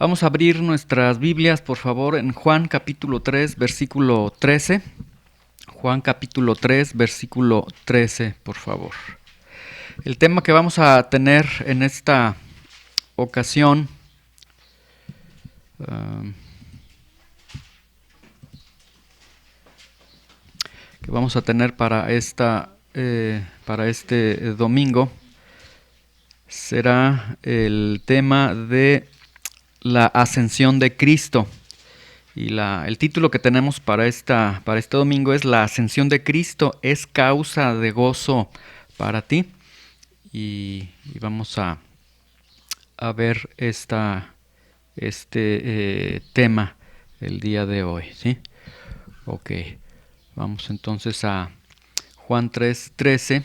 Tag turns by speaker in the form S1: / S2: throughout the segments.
S1: Vamos a abrir nuestras Biblias, por favor, en Juan capítulo 3, versículo 13. Juan capítulo 3, versículo 13, por favor. El tema que vamos a tener en esta ocasión que vamos a tener para este domingo será el tema de la ascensión de Cristo. Y el título que tenemos para este domingo es La ascensión de Cristo es causa de gozo para ti. Y vamos a ver este tema el día de hoy, ¿sí? Ok, vamos entonces a Juan 3:13.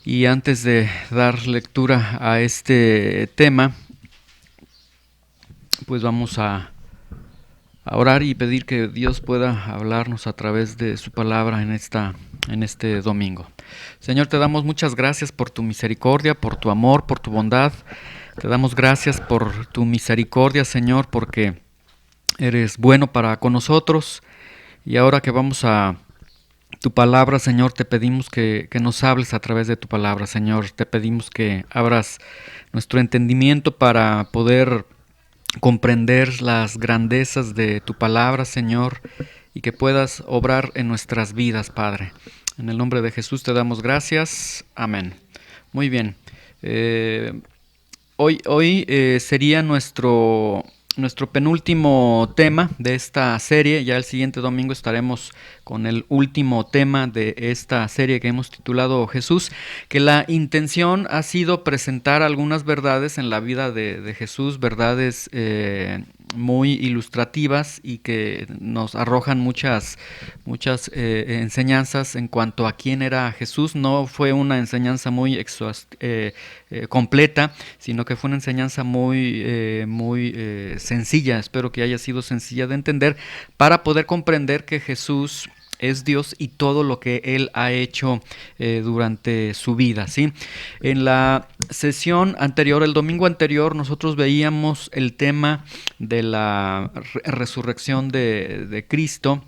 S1: Y antes de dar lectura a este tema, pues vamos a orar y pedir que Dios pueda hablarnos a través de su palabra en este domingo. Señor, te damos muchas gracias por tu misericordia, por tu amor, por tu bondad. Te damos gracias por tu misericordia, Señor, porque eres bueno para con nosotros. Y ahora que vamos a tu palabra, Señor, te pedimos que nos hables a través de tu palabra, Señor. Te pedimos que abras nuestro entendimiento para poder comprender las grandezas de tu palabra, Señor, y que puedas obrar en nuestras vidas, Padre. En el nombre de Jesús te damos gracias. Amén. Muy bien. Hoy sería nuestro penúltimo tema de esta serie. Ya el siguiente domingo estaremos con el último tema de esta serie que hemos titulado Jesús, que la intención ha sido presentar algunas verdades en la vida de Jesús, verdades muy ilustrativas y que nos arrojan muchas enseñanzas en cuanto a quién era Jesús. No fue una enseñanza muy completa, sino que fue una enseñanza muy sencilla. Espero que haya sido sencilla de entender para poder comprender que Jesús es Dios y todo lo que Él ha hecho durante su vida, ¿sí? En la sesión anterior, el domingo anterior, nosotros veíamos el tema de la resurrección de Cristo.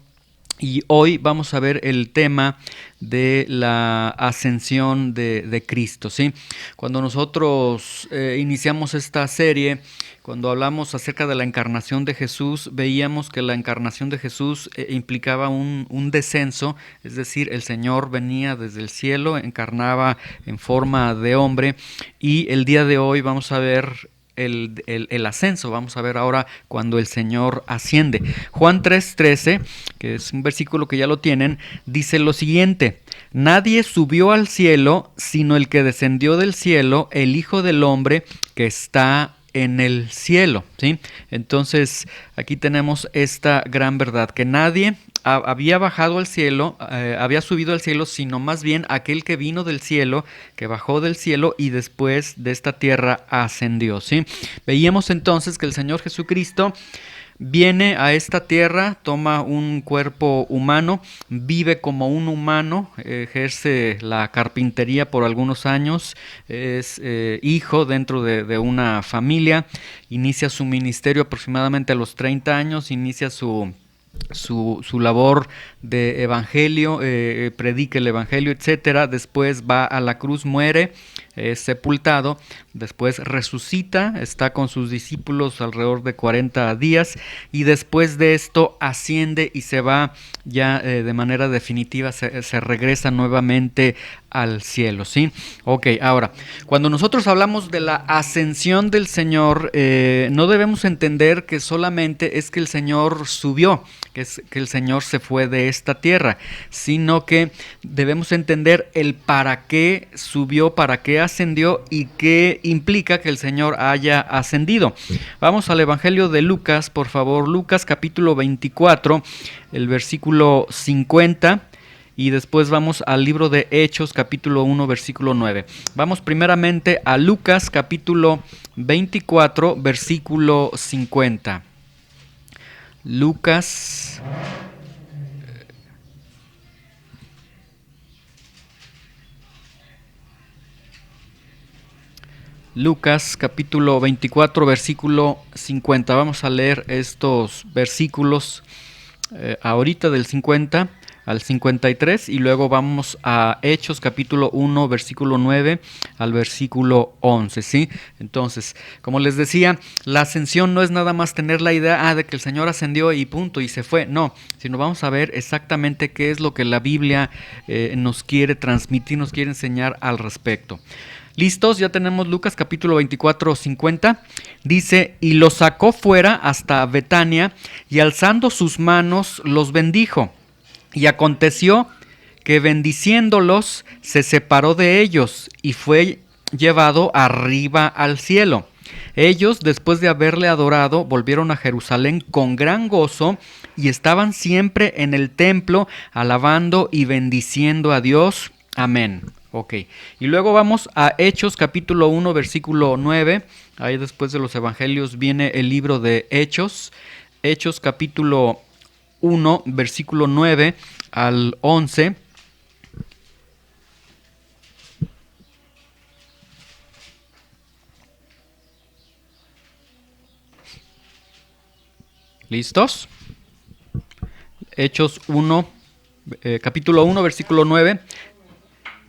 S1: Y hoy vamos a ver el tema de la ascensión de Cristo, ¿sí? Cuando nosotros iniciamos esta serie, cuando hablamos acerca de la encarnación de Jesús, veíamos que la encarnación de Jesús implicaba un descenso, es decir, el Señor venía desde el cielo, encarnaba en forma de hombre, y el día de hoy vamos a ver el ascenso. Vamos a ver ahora cuando el Señor asciende. Juan 3:13, que es un versículo que ya lo tienen, dice lo siguiente: nadie subió al cielo sino el que descendió del cielo, el Hijo del Hombre que está en el cielo, ¿sí? Entonces aquí tenemos esta gran verdad, que nadie había bajado al cielo, había subido al cielo, sino más bien aquel que vino del cielo, que bajó del cielo y después de esta tierra ascendió, ¿sí? Veíamos entonces que el Señor Jesucristo viene a esta tierra, toma un cuerpo humano, vive como un humano, ejerce la carpintería por algunos años, es hijo dentro de una familia, inicia su ministerio aproximadamente a los 30 años, inicia su labor de evangelio, predica el evangelio, etcétera. Después va a la cruz, muere, es sepultado, después resucita, está con sus discípulos alrededor de 40 días y después de esto asciende y se va ya de manera definitiva, se regresa nuevamente al cielo, ¿sí? Ok, ahora, cuando nosotros hablamos de la ascensión del Señor, no debemos entender que solamente es que el Señor subió, que el Señor se fue de esta tierra, sino que debemos entender el para qué subió, para qué ascendió y qué implica que el Señor haya ascendido. Vamos al Evangelio de Lucas, por favor, Lucas capítulo 24, el versículo 50. Y después vamos al libro de Hechos, capítulo 1, versículo 9. Vamos primeramente a Lucas, capítulo 24, versículo 50. Lucas Lucas capítulo 24, versículo 50. Vamos a leer estos versículos ahorita del 50 al 53 y luego vamos a Hechos capítulo 1 versículo 9 al versículo 11, ¿sí? Entonces, como les decía, la ascensión no es nada más tener la idea de que el Señor ascendió y punto y se fue, no, sino vamos a ver exactamente qué es lo que la Biblia nos quiere transmitir, nos quiere enseñar al respecto. ¿Listos? Ya tenemos Lucas capítulo 24, 50. Dice, y los sacó fuera hasta Betania, y alzando sus manos los bendijo. Y aconteció que bendiciéndolos se separó de ellos y fue llevado arriba al cielo. Ellos, después de haberle adorado, volvieron a Jerusalén con gran gozo y estaban siempre en el templo alabando y bendiciendo a Dios. Amén. Ok, y luego vamos a Hechos capítulo 1 versículo 9. Ahí después de los evangelios viene el libro de Hechos. Hechos capítulo 1 versículo 9 al 11. ¿Listos? Hechos 1, capítulo 1 versículo 9.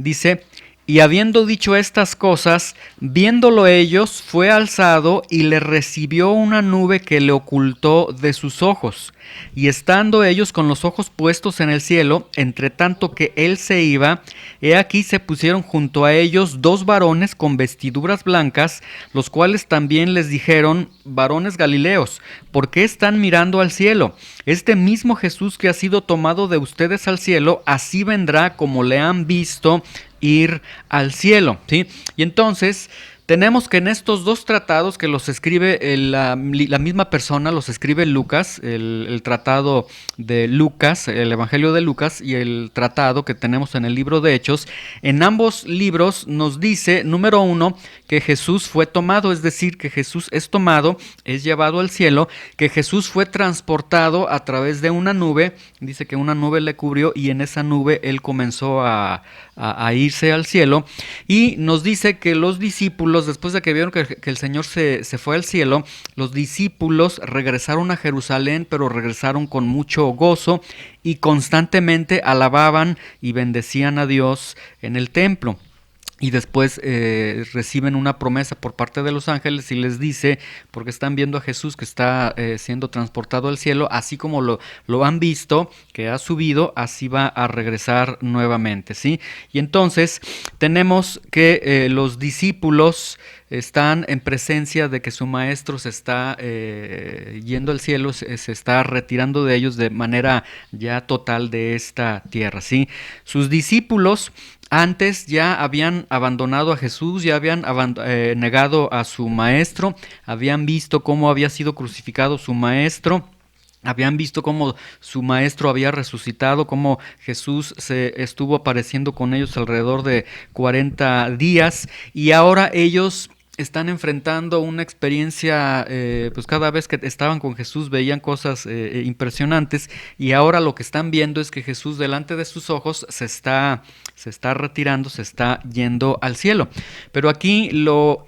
S1: Dice, y habiendo dicho estas cosas, viéndolo ellos, fue alzado y le recibió una nube que le ocultó de sus ojos. Y estando ellos con los ojos puestos en el cielo, entre tanto que él se iba, he aquí se pusieron junto a ellos dos varones con vestiduras blancas, los cuales también les dijeron, varones Galileos, ¿por qué están mirando al cielo? Este mismo Jesús que ha sido tomado de ustedes al cielo, así vendrá como le han visto ir al cielo, ¿sí? Y entonces tenemos que en estos dos tratados que los escribe la misma persona, los escribe Lucas, el tratado de Lucas, el Evangelio de Lucas y el tratado que tenemos en el libro de Hechos, en ambos libros nos dice, número uno, que Jesús fue tomado, es decir, que Jesús es tomado, es llevado al cielo, que Jesús fue transportado a través de una nube, dice que una nube le cubrió y en esa nube él comenzó a irse al cielo, y nos dice que los discípulos, después de que vieron que el Señor se fue al cielo, los discípulos regresaron a Jerusalén, pero regresaron con mucho gozo y constantemente alababan y bendecían a Dios en el templo. Y después reciben una promesa por parte de los ángeles y les dice, porque están viendo a Jesús que está siendo transportado al cielo, así como lo han visto, que ha subido, así va a regresar nuevamente, ¿sí? Y entonces tenemos que los discípulos están en presencia de que su maestro se está yendo al cielo, se está retirando de ellos de manera ya total de esta tierra, ¿sí? Sus discípulos antes ya habían abandonado a Jesús, ya habían negado a su maestro, habían visto cómo había sido crucificado su maestro. Habían visto cómo su maestro había resucitado, cómo Jesús se estuvo apareciendo con ellos alrededor de 40 días y ahora ellos están enfrentando una experiencia, pues cada vez que estaban con Jesús veían cosas impresionantes y ahora lo que están viendo es que Jesús delante de sus ojos se está retirando, se está yendo al cielo. Pero aquí lo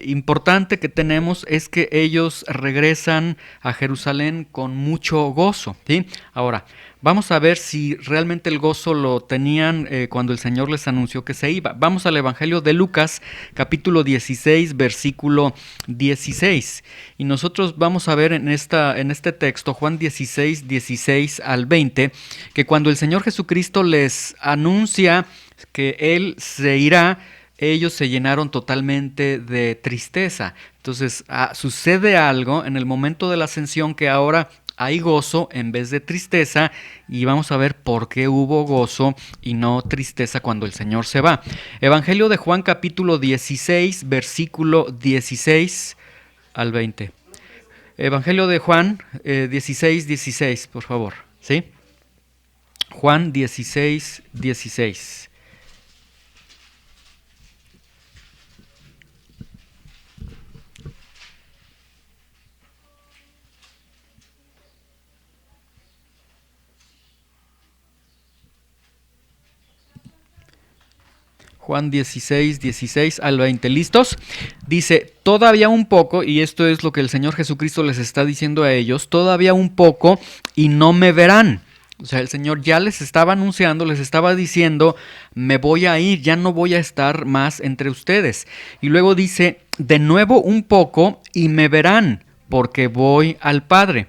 S1: importante que tenemos es que ellos regresan a Jerusalén con mucho gozo, ¿sí? Ahora, vamos a ver si realmente el gozo lo tenían cuando el Señor les anunció que se iba. Vamos al Evangelio de Lucas, capítulo 16, versículo 16. Y nosotros vamos a ver en este texto, Juan 16, 16 al 20, que cuando el Señor Jesucristo les anuncia que Él se irá, ellos se llenaron totalmente de tristeza. Entonces sucede algo en el momento de la ascensión que ahora hay gozo en vez de tristeza y vamos a ver por qué hubo gozo y no tristeza cuando el Señor se va. Evangelio de Juan capítulo 16, versículo 16 al 20. Evangelio de Juan 16, 16, por favor. ¿Sí? Juan 16, 16. Juan 16 al 20. ¿Listos? Dice, todavía un poco, y esto es lo que el Señor Jesucristo les está diciendo a ellos, todavía un poco y no me verán. O sea, el Señor ya les estaba anunciando, les estaba diciendo, me voy a ir, ya no voy a estar más entre ustedes. Y luego dice, de nuevo un poco y me verán, porque voy al Padre.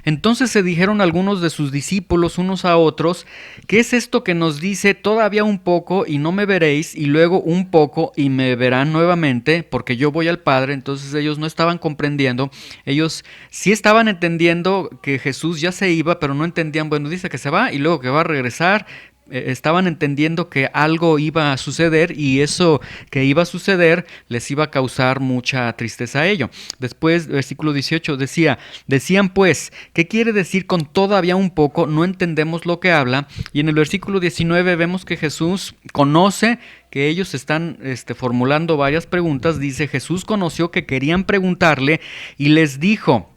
S1: Entonces se dijeron algunos de sus discípulos unos a otros, ¿qué es esto que nos dice todavía un poco y no me veréis, y luego un poco y me verán nuevamente, porque yo voy al Padre? Entonces ellos no estaban comprendiendo, ellos sí estaban entendiendo que Jesús ya se iba, pero no entendían, bueno, dice que se va y luego que va a regresar. Estaban entendiendo que algo iba a suceder y eso que iba a suceder les iba a causar mucha tristeza a ello. Después, versículo 18 decían pues, ¿qué quiere decir con todavía un poco? No entendemos lo que habla. Y en el versículo 19 vemos que Jesús conoce que ellos están formulando varias preguntas. Dice, Jesús conoció que querían preguntarle y les dijo,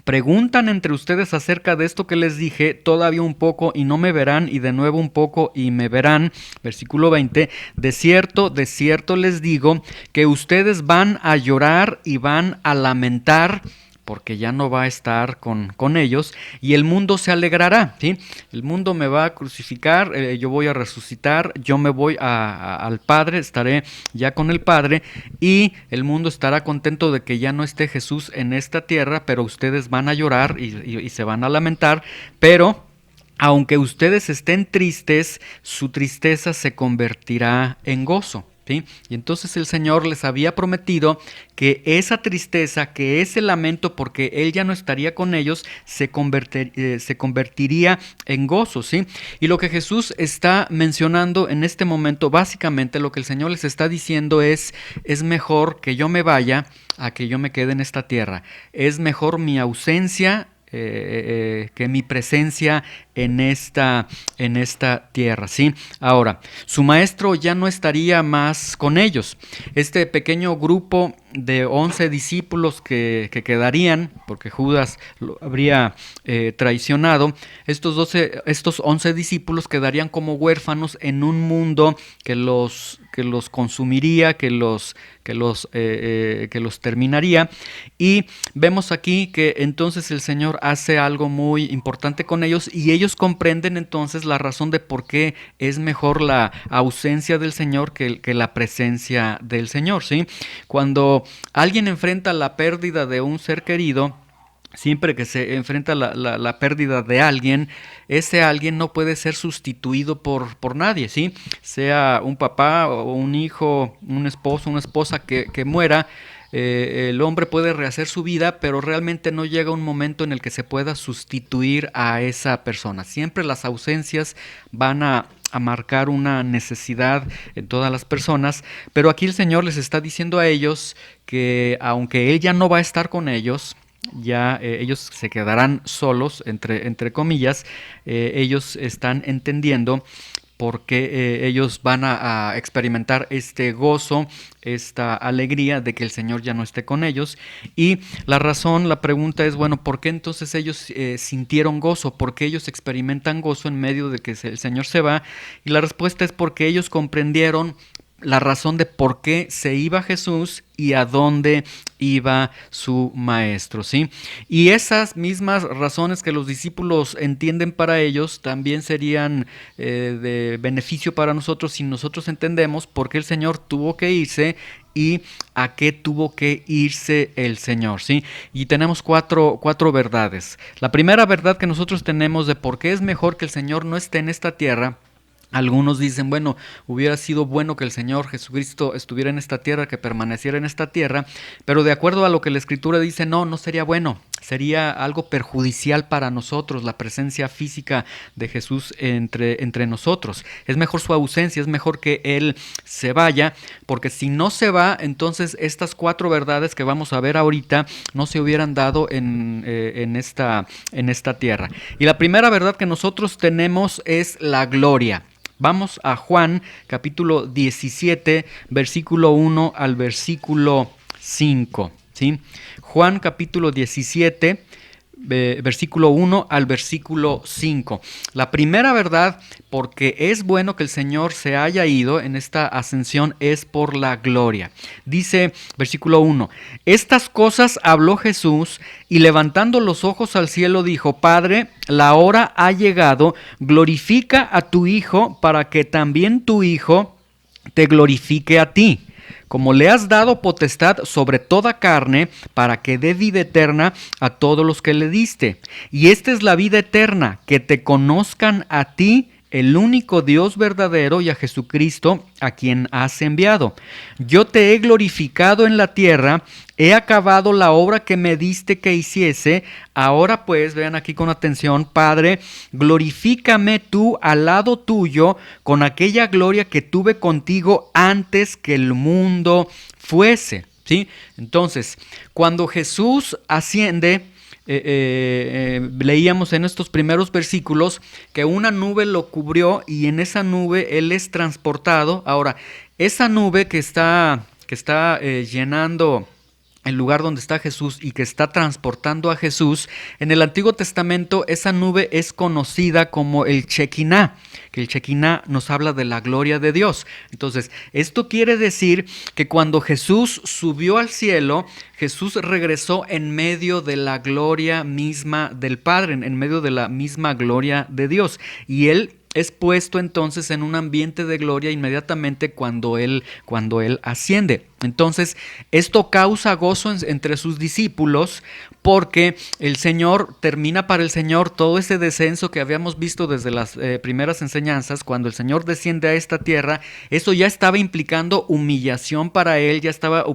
S1: preguntan entre ustedes acerca de esto que les dije, todavía un poco y no me verán, y de nuevo un poco y me verán. Versículo 20, de cierto les digo que ustedes van a llorar y van a lamentar, porque ya no va a estar con ellos, y el mundo se alegrará, ¿sí? El mundo me va a crucificar, yo voy a resucitar, yo me voy al Padre, estaré ya con el Padre, y el mundo estará contento de que ya no esté Jesús en esta tierra, pero ustedes van a llorar y se van a lamentar, pero aunque ustedes estén tristes, su tristeza se convertirá en gozo. ¿Sí? Y entonces el Señor les había prometido que esa tristeza, que ese lamento porque Él ya no estaría con ellos, se convertiría en gozo, ¿sí? Y lo que Jesús está mencionando en este momento, básicamente lo que el Señor les está diciendo es mejor que yo me vaya a que yo me quede en esta tierra. Es mejor mi ausencia que mi presencia en esta tierra, ¿sí? Ahora, su maestro ya no estaría más con ellos. Este pequeño grupo de 11 discípulos que quedarían, porque Judas lo habría traicionado, estos 11 discípulos quedarían como huérfanos en un mundo que los consumiría, que los terminaría. Y vemos aquí que entonces el Señor hace algo muy importante con ellos, y ellos comprenden entonces la razón de por qué es mejor la ausencia del Señor que la presencia del Señor, ¿sí? Cuando alguien enfrenta la pérdida de un ser querido, siempre que se enfrenta la pérdida de alguien, ese alguien no puede ser sustituido por nadie, ¿sí? Sea un papá o un hijo, un esposo, una esposa que muera, el hombre puede rehacer su vida, pero realmente no llega un momento en el que se pueda sustituir a esa persona. Siempre las ausencias van a marcar una necesidad en todas las personas, pero aquí el Señor les está diciendo a ellos que aunque Él ya no va a estar con ellos, ya ellos se quedarán solos, entre comillas, ellos están entendiendo porque ellos van a experimentar este gozo, esta alegría de que el Señor ya no esté con ellos. Y la pregunta es, bueno, ¿por qué entonces ellos sintieron gozo? ¿Por qué ellos experimentan gozo en medio de que el Señor se va? Y la respuesta es porque ellos comprendieron la razón de por qué se iba Jesús y a dónde iba su maestro, ¿sí? Y esas mismas razones que los discípulos entienden para ellos también serían de beneficio para nosotros si nosotros entendemos por qué el Señor tuvo que irse y a qué tuvo que irse el Señor, ¿sí? Y tenemos cuatro verdades. La primera verdad que nosotros tenemos de por qué es mejor que el Señor no esté en esta tierra. Algunos dicen, bueno, hubiera sido bueno que el Señor Jesucristo estuviera en esta tierra, que permaneciera en esta tierra, pero de acuerdo a lo que la Escritura dice, no sería bueno, sería algo perjudicial para nosotros, la presencia física de Jesús entre nosotros. Es mejor su ausencia, es mejor que Él se vaya, porque si no se va, entonces estas 4 verdades que vamos a ver ahorita no se hubieran dado en esta tierra. Y la primera verdad que nosotros tenemos es la gloria. Vamos a Juan capítulo 17, versículo 1 al versículo 5, ¿sí? Juan capítulo 17, versículo 1 al versículo 5. La primera verdad, porque es bueno que el Señor se haya ido en esta ascensión, es por la gloria. Dice versículo 1, estas cosas habló Jesús y levantando los ojos al cielo dijo, Padre, la hora ha llegado, glorifica a tu Hijo para que también tu Hijo te glorifique a ti, como le has dado potestad sobre toda carne, para que dé vida eterna a todos los que le diste. Y esta es la vida eterna, que te conozcan a ti, el único Dios verdadero, y a Jesucristo, a quien has enviado. Yo te he glorificado en la tierra, he acabado la obra que me diste que hiciese. Ahora pues, vean aquí con atención, Padre, glorifícame tú al lado tuyo con aquella gloria que tuve contigo antes que el mundo fuese. ¿Sí? Entonces, cuando Jesús asciende, leíamos en estos primeros versículos que una nube lo cubrió y en esa nube Él es transportado. Ahora, esa nube que está llenando el lugar donde está Jesús y que está transportando a Jesús, en el Antiguo Testamento esa nube es conocida como el Shekinah, que el Shekinah nos habla de la gloria de Dios. Entonces, esto quiere decir que cuando Jesús subió al cielo, Jesús regresó en medio de la gloria misma del Padre, en medio de la misma gloria de Dios, y Él es puesto entonces en un ambiente de gloria inmediatamente cuando él asciende. Entonces, esto causa gozo entre sus discípulos, porque el Señor termina para el Señor todo ese descenso que habíamos visto desde las primeras enseñanzas. Cuando el Señor desciende a esta tierra, eso ya estaba implicando humillación para Él, ya estaba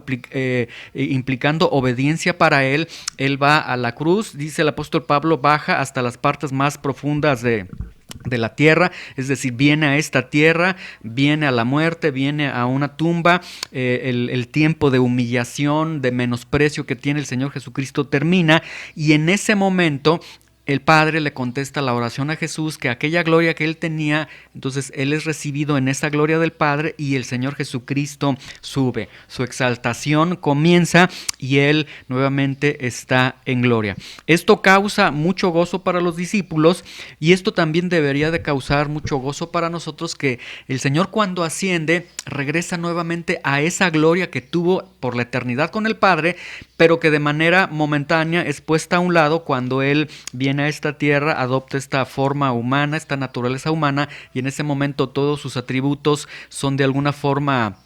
S1: implicando obediencia para Él. Él va a la cruz, dice el apóstol Pablo, baja hasta las partes más profundas de la tierra, es decir, viene a esta tierra, viene a la muerte, viene a una tumba. El tiempo de humillación, de menosprecio que tiene el Señor Jesucristo termina, y en ese momento el Padre le contesta la oración a Jesús, que aquella gloria que Él tenía, entonces Él es recibido en esa gloria del Padre y el Señor Jesucristo sube. Su exaltación comienza y Él nuevamente está en gloria. Esto causa mucho gozo para los discípulos, y esto también debería de causar mucho gozo para nosotros, que el Señor cuando asciende regresa nuevamente a esa gloria que tuvo por la eternidad con el Padre, pero que de manera momentánea es puesta a un lado cuando Él viene a esta tierra, adopta esta forma humana, esta naturaleza humana, y en ese momento todos sus atributos son de alguna forma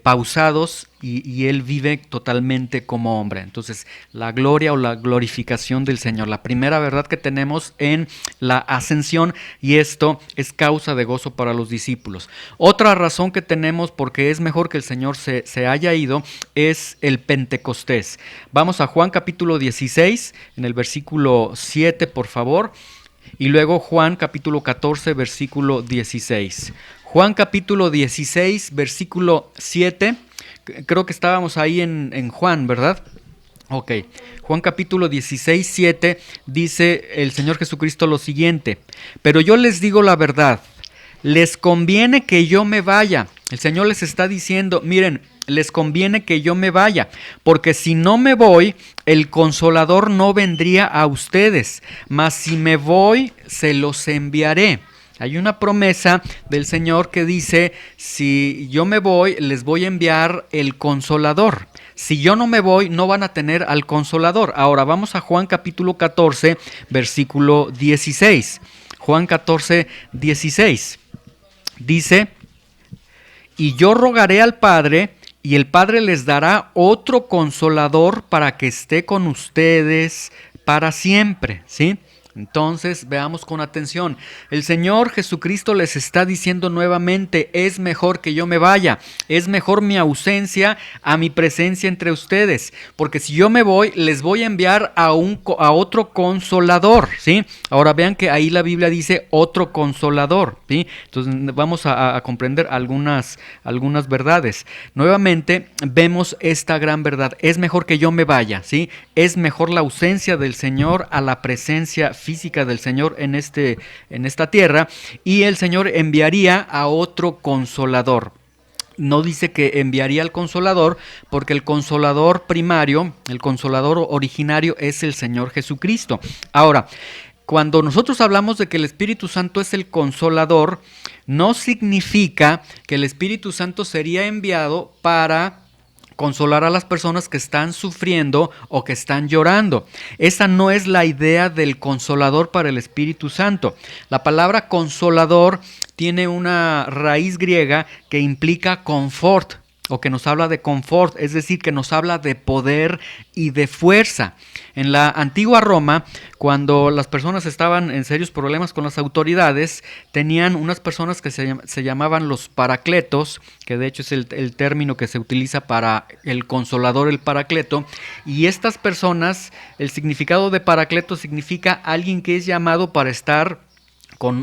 S1: pausados, y Él vive totalmente como hombre. Entonces, la gloria o la glorificación del Señor, la primera verdad que tenemos en la ascensión, y esto es causa de gozo para los discípulos. Otra razón que tenemos porque es mejor que el Señor se haya ido es el Pentecostés. Vamos a Juan capítulo 16, en el versículo 7, por favor, y luego Juan capítulo 14, versículo 16. Juan capítulo 16, versículo 7, creo que estábamos ahí en Juan, ¿verdad? Ok, Juan capítulo 16, 7, dice el Señor Jesucristo lo siguiente: pero yo les digo la verdad, les conviene que yo me vaya. El Señor les está diciendo, miren, les conviene que yo me vaya, porque si no me voy, el Consolador no vendría a ustedes, mas si me voy, se los enviaré. Hay una promesa del Señor que dice, si yo me voy, les voy a enviar el Consolador. Si yo no me voy, no van a tener al Consolador. Ahora vamos a Juan capítulo 14, versículo 16. Juan 14, 16. Dice, y yo rogaré al Padre, y el Padre les dará otro Consolador para que esté con ustedes para siempre, ¿sí? Entonces, veamos con atención. El Señor Jesucristo les está diciendo nuevamente, es mejor que yo me vaya, es mejor mi ausencia a mi presencia entre ustedes, porque si yo me voy, les voy a enviar a otro Consolador, ¿sí? Ahora vean que ahí la Biblia dice otro Consolador, ¿sí? Entonces vamos a comprender algunas verdades. Nuevamente vemos esta gran verdad, es mejor que yo me vaya, ¿sí? Es mejor la ausencia del Señor a la presencia física del Señor en esta tierra, y el Señor enviaría a otro Consolador. no dice que enviaría al Consolador, porque el Consolador primario, el Consolador originario es el Señor Jesucristo. Ahora, cuando nosotros hablamos de que el Espíritu Santo es el Consolador, no significa que el Espíritu Santo sería enviado para consolar a las personas que están sufriendo o que están llorando. Esa no es la idea del Consolador para el Espíritu Santo. La palabra Consolador tiene una raíz griega que implica confort, o que nos habla de confort, es decir, que nos habla de poder y de fuerza. En la antigua Roma, cuando las personas estaban en serios problemas con las autoridades, tenían unas personas que se llamaban los paracletos, que de hecho es el término que se utiliza para el consolador, el paracleto, y estas personas, el significado de paracleto significa alguien que es llamado para estar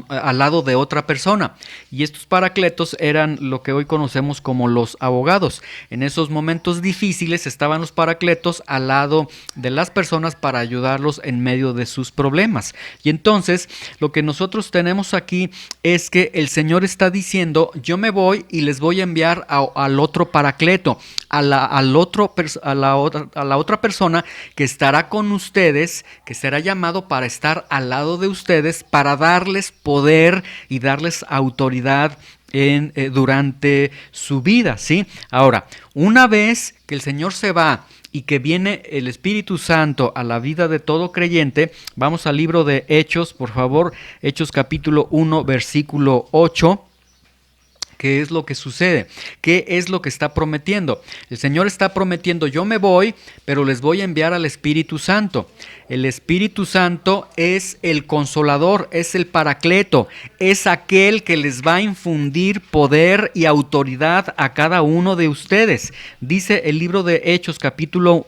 S1: al lado de otra persona, y estos paracletos eran lo que hoy conocemos como los abogados. En esos momentos difíciles estaban los paracletos al lado de las personas para ayudarlos en medio de sus problemas. Y entonces lo que nosotros tenemos aquí es que el Señor está diciendo: yo me voy y les voy a enviar al otro paracleto, a la otra persona que estará con ustedes, que será llamado para estar al lado de ustedes, para darles poder y darles autoridad durante su vida, ¿sí? Ahora, una vez que el Señor se va y que viene el Espíritu Santo a la vida de todo creyente, vamos al libro de Hechos, por favor, Hechos capítulo 1, versículo 8. ¿Qué es lo que sucede? ¿Qué es lo que está prometiendo? El Señor está prometiendo: yo me voy, pero les voy a enviar al Espíritu Santo. El Espíritu Santo es el Consolador, es el Paracleto, es aquel que les va a infundir poder y autoridad a cada uno de ustedes. Dice el libro de Hechos capítulo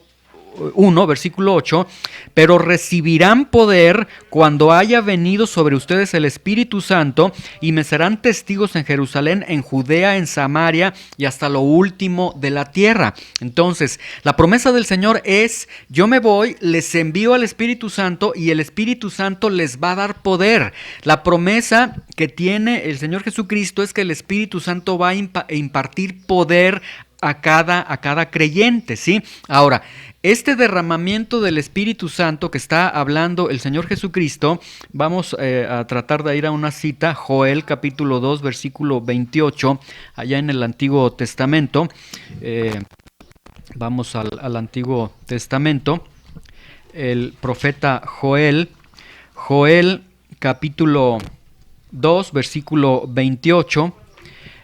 S1: 1, versículo 8, pero recibirán poder cuando haya venido sobre ustedes el Espíritu Santo, y me serán testigos en Jerusalén, en Judea, en Samaria y hasta lo último de la tierra. Entonces, la promesa del Señor es: yo me voy, les envío al Espíritu Santo y el Espíritu Santo les va a dar poder. La promesa que tiene el Señor Jesucristo es que el Espíritu Santo va a impartir poder a cada creyente, ¿sí? Ahora, este derramamiento del Espíritu Santo que está hablando el Señor Jesucristo, vamos a tratar de ir a una cita, Joel capítulo 2, versículo 28, allá en el Antiguo Testamento. Vamos al Antiguo Testamento, el profeta Joel capítulo 2, versículo 28.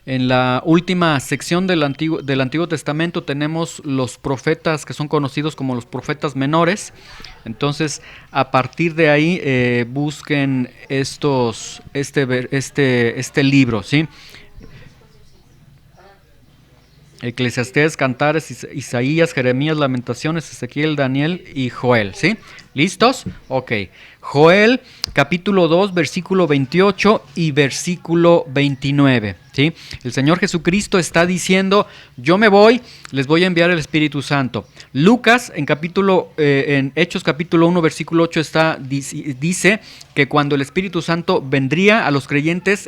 S1: En la última sección del Antiguo Testamento tenemos los profetas que son conocidos como los profetas menores. Entonces, a partir de ahí busquen este libro, ¿sí? Eclesiastés, Cantares, Isaías, Jeremías, Lamentaciones, Ezequiel, Daniel y Joel, ¿sí? ¿Listos? Ok. Joel, capítulo 2, versículo 28 y versículo 29, ¿sí? El Señor Jesucristo está diciendo: yo me voy, les voy a enviar el Espíritu Santo. Lucas, en Hechos capítulo 1, versículo 8, dice que cuando el Espíritu Santo vendría a los creyentes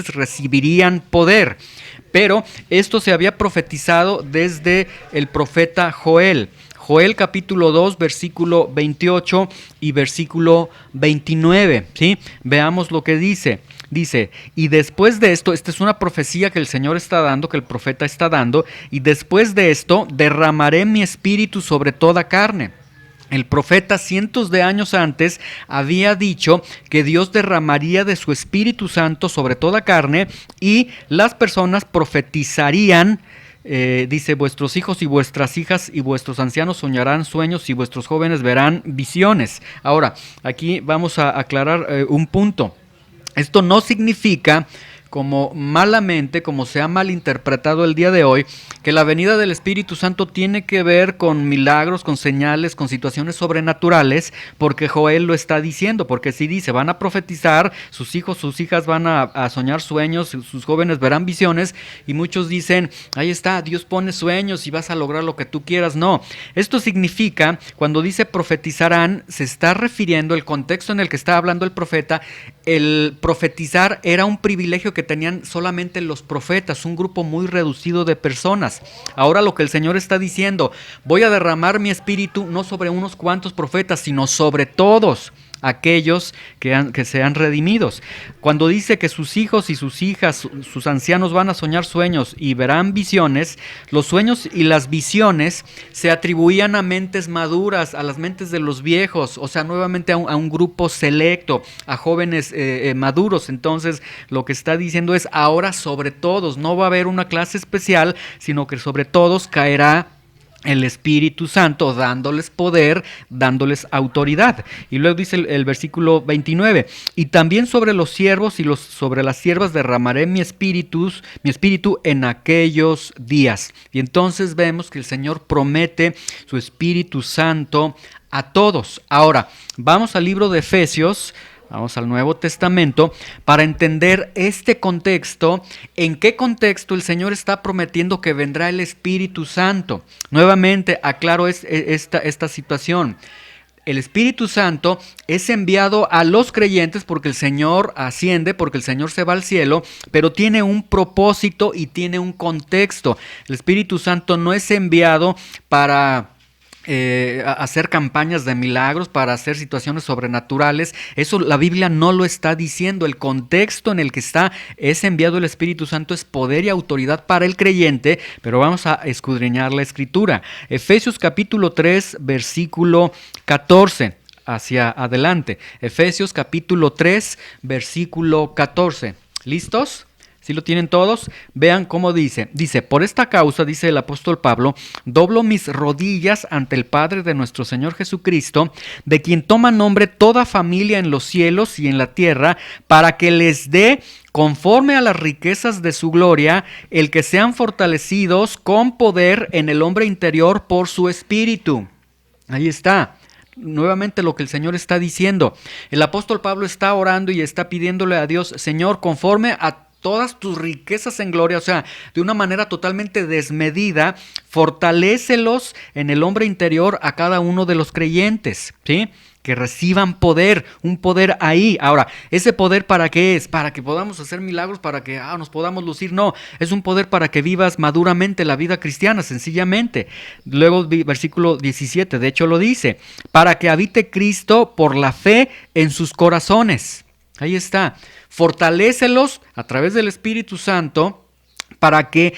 S1: recibirían poder. Pero esto se había profetizado desde el profeta Joel. Joel capítulo 2, versículo 28 y versículo 29, ¿sí? Veamos lo que dice. Dice: y después de esto, esta es una profecía que el Señor está dando, que el profeta está dando, y después de esto derramaré mi espíritu sobre toda carne. El profeta cientos de años antes había dicho que Dios derramaría de su Espíritu Santo sobre toda carne y las personas profetizarían. Dice: vuestros hijos y vuestras hijas y vuestros ancianos soñarán sueños y vuestros jóvenes verán visiones. Ahora, aquí vamos a aclarar un punto. Esto no significa, como malamente, como se ha malinterpretado el día de hoy, que la venida del Espíritu Santo tiene que ver con milagros, con señales, con situaciones sobrenaturales, porque Joel lo está diciendo, porque si dice: van a profetizar, sus hijos, sus hijas van a soñar sueños, sus jóvenes verán visiones, y muchos dicen: ahí está, Dios pone sueños y vas a lograr lo que tú quieras. No, esto significa, cuando dice profetizarán, se está refiriendo el contexto en el que está hablando el profeta. El profetizar era un privilegio que tenían solamente los profetas, un grupo muy reducido de personas. Ahora lo que el Señor está diciendo, voy a derramar mi espíritu no sobre unos cuantos profetas, sino sobre todos aquellos que sean redimidos. Cuando dice que sus hijos y sus hijas, sus ancianos van a soñar sueños y verán visiones, los sueños y las visiones se atribuían a mentes maduras, a las mentes de los viejos, o sea, nuevamente a un grupo selecto, a jóvenes maduros. Entonces, lo que está diciendo es, ahora sobre todos, no va a haber una clase especial, sino que sobre todos caerá el Espíritu Santo, dándoles poder, dándoles autoridad. Y luego dice el versículo 29, y también sobre los siervos y sobre las siervas derramaré mi espíritu en aquellos días. Y entonces vemos que el Señor promete su Espíritu Santo a todos. Ahora, vamos al libro de Efesios. Vamos al Nuevo Testamento para entender este contexto, en qué contexto el Señor está prometiendo que vendrá el Espíritu Santo. Nuevamente aclaro esta situación. El Espíritu Santo es enviado a los creyentes porque el Señor asciende, porque el Señor se va al cielo, pero tiene un propósito y tiene un contexto. El Espíritu Santo no es enviado para hacer campañas de milagros, para hacer situaciones sobrenaturales. Eso la Biblia no lo está diciendo. El contexto en el que es enviado el Espíritu Santo es poder y autoridad para el creyente, pero vamos a escudriñar la Escritura. Efesios capítulo 3, versículo 14 hacia adelante. Efesios capítulo 3, versículo 14. ¿Listos? ¿Sí lo tienen todos? Vean cómo dice. Dice, por esta causa, dice el apóstol Pablo, doblo mis rodillas ante el Padre de nuestro Señor Jesucristo, de quien toma nombre toda familia en los cielos y en la tierra, para que les dé, conforme a las riquezas de su gloria, el que sean fortalecidos con poder en el hombre interior por su espíritu. Ahí está. Nuevamente lo que el Señor está diciendo. El apóstol Pablo está orando y está pidiéndole a Dios, Señor, conforme a todas tus riquezas en gloria, o sea, de una manera totalmente desmedida, fortalécelos en el hombre interior a cada uno de los creyentes, ¿sí? Que reciban poder, un poder ahí. Ahora, ¿ese poder para qué es? ¿Para que podamos hacer milagros? ¿Para que nos podamos lucir? No, es un poder para que vivas maduramente la vida cristiana, sencillamente. Luego, versículo 17, de hecho lo dice, para que habite Cristo por la fe en sus corazones. Ahí está. Fortalécelos a través del Espíritu Santo para que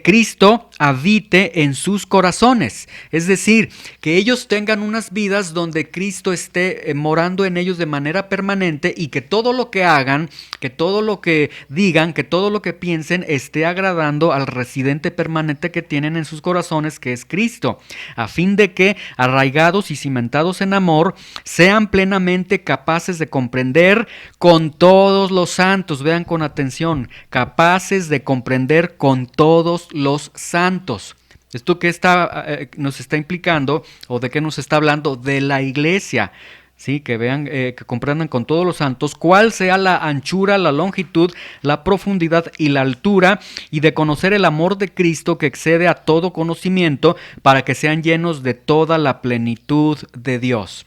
S1: Cristo habite en sus corazones, es decir, que ellos tengan unas vidas donde Cristo esté morando en ellos de manera permanente y que todo lo que hagan, que todo lo que digan, que todo lo que piensen esté agradando al residente permanente que tienen en sus corazones, que es Cristo, a fin de que, arraigados y cimentados en amor, sean plenamente capaces de comprender con todos los santos, vean con atención, capaces de comprender con todos los santos. ¿Esto qué nos está implicando o de qué nos está hablando? De la iglesia. Sí, que vean, que comprendan con todos los santos cuál sea la anchura, la longitud, la profundidad y la altura, y de conocer el amor de Cristo que excede a todo conocimiento, para que sean llenos de toda la plenitud de Dios.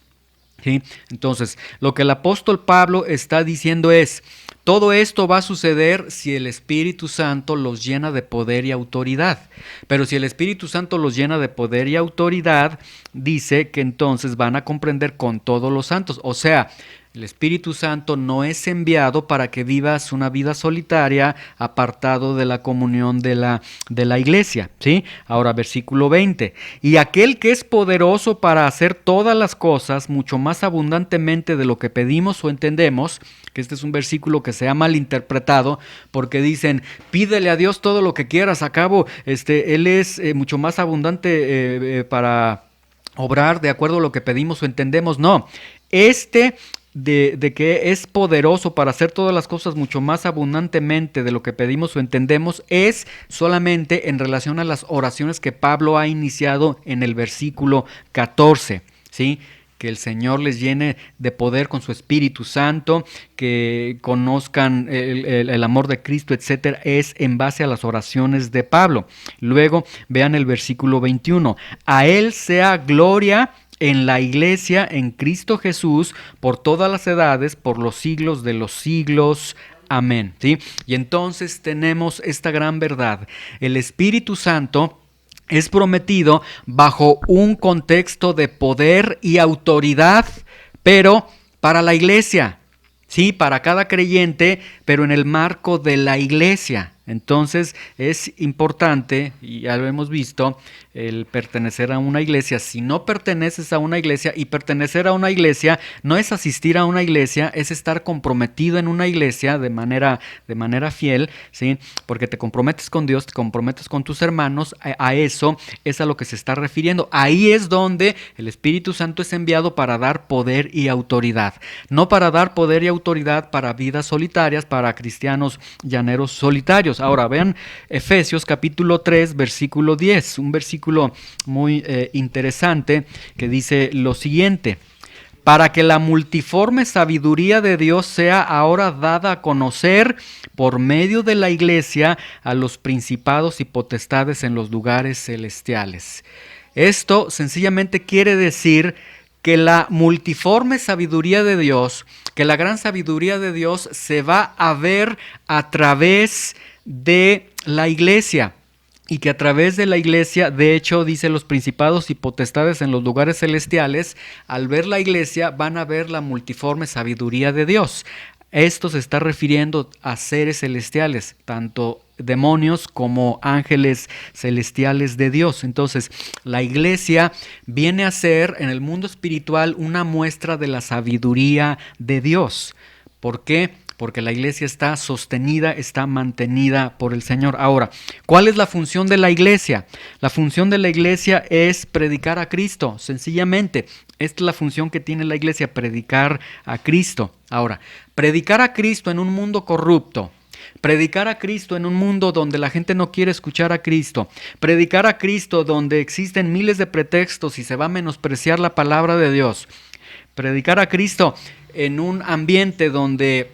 S1: ¿Sí? Entonces, lo que el apóstol Pablo está diciendo es, todo esto va a suceder si el Espíritu Santo los llena de poder y autoridad. Pero si el Espíritu Santo los llena de poder y autoridad, dice que entonces van a comprender con todos los santos. O sea, el Espíritu Santo no es enviado para que vivas una vida solitaria, apartado de la comunión de la iglesia, ¿sí? Ahora, versículo 20. Y aquel que es poderoso para hacer todas las cosas mucho más abundantemente de lo que pedimos o entendemos, que este es un versículo que se ha malinterpretado porque dicen, pídele a Dios todo lo que quieras, a cabo, Él es mucho más abundante para obrar de acuerdo a lo que pedimos o entendemos. No, de que es poderoso para hacer todas las cosas mucho más abundantemente de lo que pedimos o entendemos, es solamente en relación a las oraciones que Pablo ha iniciado en el versículo 14, ¿sí? Que el Señor les llene de poder con su Espíritu Santo, que conozcan el amor de Cristo, etcétera, es en base a las oraciones de Pablo. Luego, vean el versículo 21. A Él sea gloria en la iglesia, en Cristo Jesús, por todas las edades, por los siglos de los siglos. Amén. ¿Sí? Y entonces tenemos esta gran verdad. El Espíritu Santo es prometido bajo un contexto de poder y autoridad, pero para la iglesia. Sí, para cada creyente, pero en el marco de la iglesia. Entonces es importante, y ya lo hemos visto, el pertenecer a una iglesia. Si no perteneces a una iglesia, y pertenecer a una iglesia no es asistir a una iglesia, es estar comprometido en una iglesia de manera fiel, ¿sí? Porque te comprometes con Dios, te comprometes con tus hermanos, a eso es a lo que se está refiriendo. Ahí es donde el Espíritu Santo es enviado para dar poder y autoridad, no para dar poder y autoridad para vidas solitarias, para cristianos llaneros solitarios. Ahora vean Efesios capítulo 3 versículo 10, un versículo muy interesante que dice lo siguiente: para que la multiforme sabiduría de Dios sea ahora dada a conocer por medio de la iglesia a los principados y potestades en los lugares celestiales. Esto sencillamente quiere decir que la multiforme sabiduría de Dios, que la gran sabiduría de Dios se va a ver a través de la iglesia. Y que a través de la iglesia, de hecho, dice los principados y potestades en los lugares celestiales, al ver la iglesia van a ver la multiforme sabiduría de Dios. Esto se está refiriendo a seres celestiales, tanto demonios como ángeles celestiales de Dios. Entonces, la iglesia viene a ser en el mundo espiritual una muestra de la sabiduría de Dios. ¿Por qué? Porque la iglesia está sostenida, está mantenida por el Señor. Ahora, ¿cuál es la función de la iglesia? La función de la iglesia es predicar a Cristo, sencillamente. Esta es la función que tiene la iglesia, predicar a Cristo. Ahora, predicar a Cristo en un mundo corrupto, predicar a Cristo en un mundo donde la gente no quiere escuchar a Cristo, predicar a Cristo donde existen miles de pretextos y se va a menospreciar la palabra de Dios, predicar a Cristo en un ambiente donde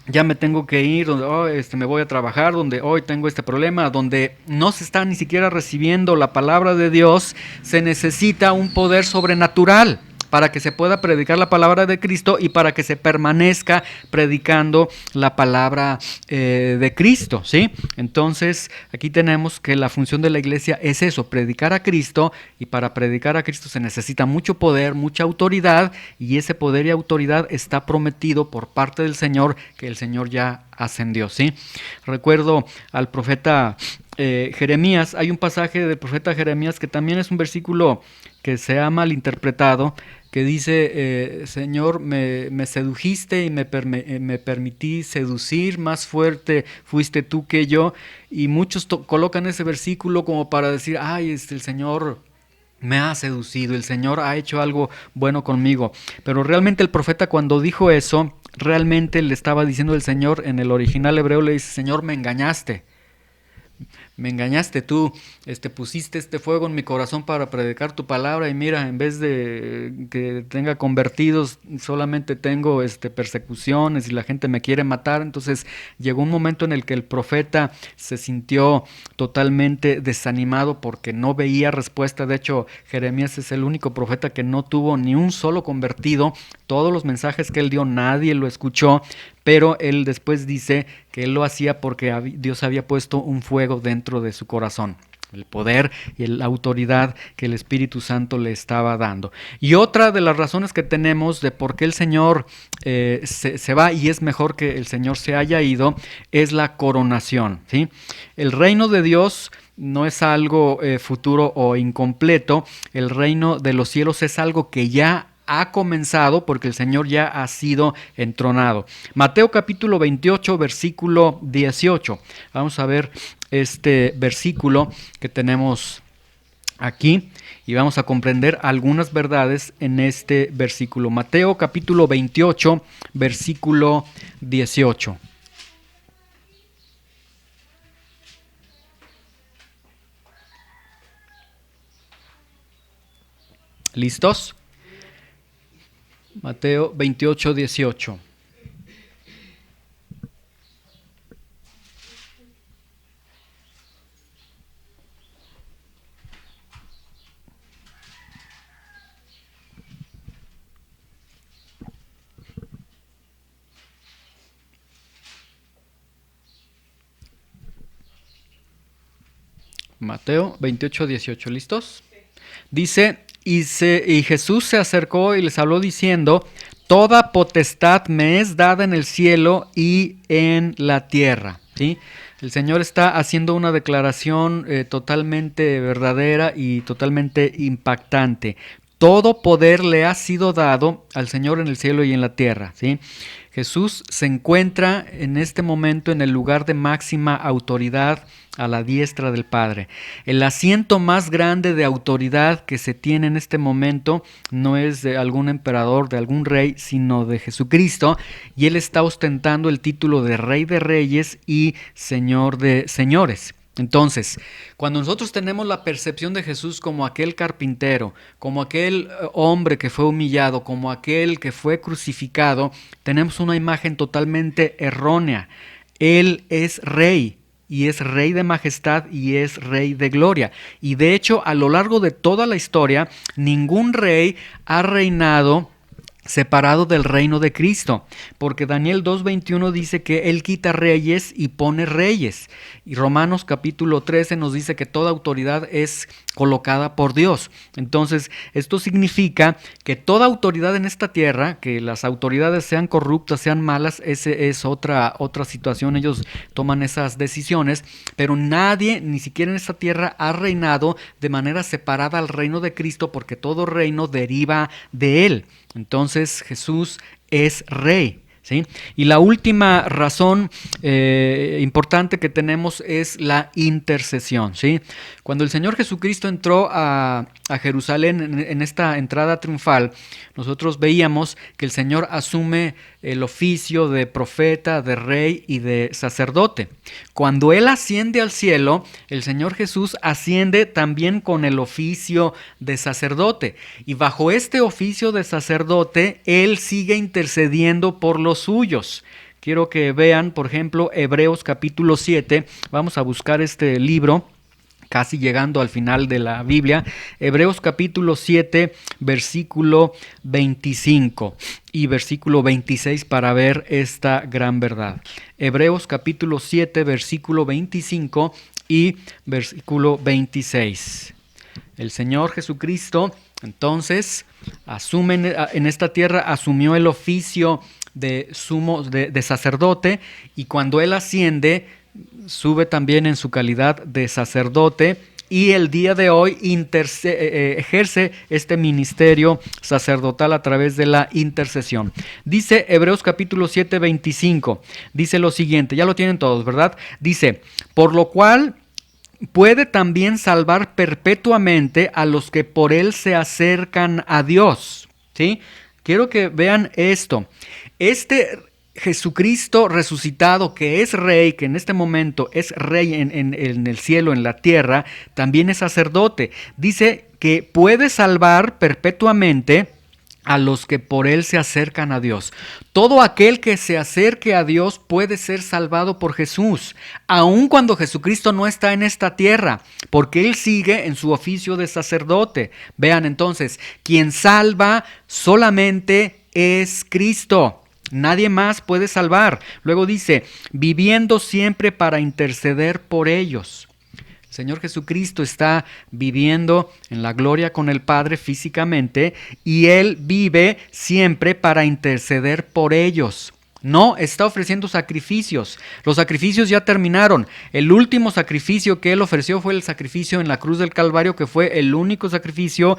S1: ya me tengo que ir, donde me voy a trabajar, donde hoy tengo este problema, donde no se está ni siquiera recibiendo la palabra de Dios, se necesita un poder sobrenatural para que se pueda predicar la palabra de Cristo y para que se permanezca predicando la palabra de Cristo, ¿sí? Entonces, aquí tenemos que la función de la iglesia es eso, predicar a Cristo, y para predicar a Cristo se necesita mucho poder, mucha autoridad, y ese poder y autoridad está prometido por parte del Señor, que el Señor ya ascendió, ¿sí? Recuerdo al profeta Jeremías. Hay un pasaje del profeta Jeremías que también es un versículo que se ha malinterpretado, que dice, Señor, me sedujiste y me permití seducir, más fuerte fuiste tú que yo, y muchos colocan ese versículo como para decir, ay, el Señor me ha seducido, el Señor ha hecho algo bueno conmigo. Pero realmente el profeta, cuando dijo eso, realmente le estaba diciendo el Señor, en el original hebreo le dice, Señor, me engañaste tú, pusiste este fuego en mi corazón para predicar tu palabra, y mira, en vez de que tenga convertidos, solamente tengo persecuciones y la gente me quiere matar. Entonces llegó un momento en el que el profeta se sintió totalmente desanimado porque no veía respuesta. De hecho, Jeremías es el único profeta que no tuvo ni un solo convertido. Todos los mensajes que él dio nadie lo escuchó, pero él después dice que él lo hacía porque Dios había puesto un fuego dentro de su corazón, el poder y la autoridad que el Espíritu Santo le estaba dando. Y otra de las razones que tenemos de por qué el Señor se va, y es mejor que el Señor se haya ido, es la coronación, ¿sí? El reino de Dios no es algo futuro o incompleto. El reino de los cielos es algo que ya ha comenzado, porque el Señor ya ha sido entronado. Mateo capítulo 28, versículo 18. Vamos a ver este versículo que tenemos aquí y vamos a comprender algunas verdades en este versículo. Mateo capítulo 28, versículo 18. ¿Listos? Mateo 28, 18. Mateo 28, 18, ¿listos? Dice, y Jesús se acercó y les habló diciendo, toda potestad me es dada en el cielo y en la tierra. ¿Sí? El Señor está haciendo una declaración totalmente verdadera y totalmente impactante. Todo poder le ha sido dado al Señor en el cielo y en la tierra, ¿sí? Jesús se encuentra en este momento en el lugar de máxima autoridad a la diestra del Padre. El asiento más grande de autoridad que se tiene en este momento no es de algún emperador, de algún rey, sino de Jesucristo, y Él está ostentando el título de Rey de Reyes y Señor de Señores. Entonces, cuando nosotros tenemos la percepción de Jesús como aquel carpintero, como aquel hombre que fue humillado, como aquel que fue crucificado, tenemos una imagen totalmente errónea. Él es rey, y es rey de majestad y es rey de gloria. Y de hecho, a lo largo de toda la historia, ningún rey ha reinado separado del reino de Cristo, porque Daniel 2:21 dice que Él quita reyes y pone reyes, y Romanos capítulo 13 nos dice que toda autoridad es colocada por Dios. Entonces, esto significa que toda autoridad en esta tierra, que las autoridades sean corruptas, sean malas, ese es otra situación, ellos toman esas decisiones, pero nadie, ni siquiera en esta tierra, ha reinado de manera separada al reino de Cristo, porque todo reino deriva de Él. Entonces Jesús es rey, ¿sí? Y la última razón importante que tenemos es la intercesión, ¿sí? Cuando el Señor Jesucristo entró a Jerusalén en esta entrada triunfal, nosotros veíamos que el Señor asume el oficio de profeta, de rey y de sacerdote. Cuando Él asciende al cielo, el Señor Jesús asciende también con el oficio de sacerdote. Y bajo este oficio de sacerdote, Él sigue intercediendo por los suyos. Quiero que vean, por ejemplo, Hebreos capítulo 7. Vamos a buscar este libro, casi llegando al final de la Biblia. Hebreos capítulo 7, versículo 25 y versículo 26 para ver esta gran verdad. Hebreos capítulo 7, versículo 25 y versículo 26. El Señor Jesucristo, entonces, asume en esta tierra, asumió el oficio de sacerdote, y cuando Él asciende, sube también en su calidad de sacerdote, y el día de hoy ejerce este ministerio sacerdotal a través de la intercesión. Dice Hebreos capítulo 7, 25, dice lo siguiente, ya lo tienen todos, ¿verdad? Dice, por lo cual puede también salvar perpetuamente a los que por Él se acercan a Dios, ¿sí? Quiero que vean esto. Este Jesucristo resucitado, que es rey, que en este momento es rey en el cielo, en la tierra, también es sacerdote. Dice que puede salvar perpetuamente a los que por Él se acercan a Dios. Todo aquel que se acerque a Dios puede ser salvado por Jesús, aun cuando Jesucristo no está en esta tierra, porque Él sigue en su oficio de sacerdote. Vean entonces, quien salva solamente es Cristo. Nadie más puede salvar. Luego dice, viviendo siempre para interceder por ellos. El Señor Jesucristo está viviendo en la gloria con el Padre físicamente, y Él vive siempre para interceder por ellos. No está ofreciendo sacrificios. Los sacrificios ya terminaron. El último sacrificio que Él ofreció fue el sacrificio en la cruz del Calvario, que fue el único sacrificio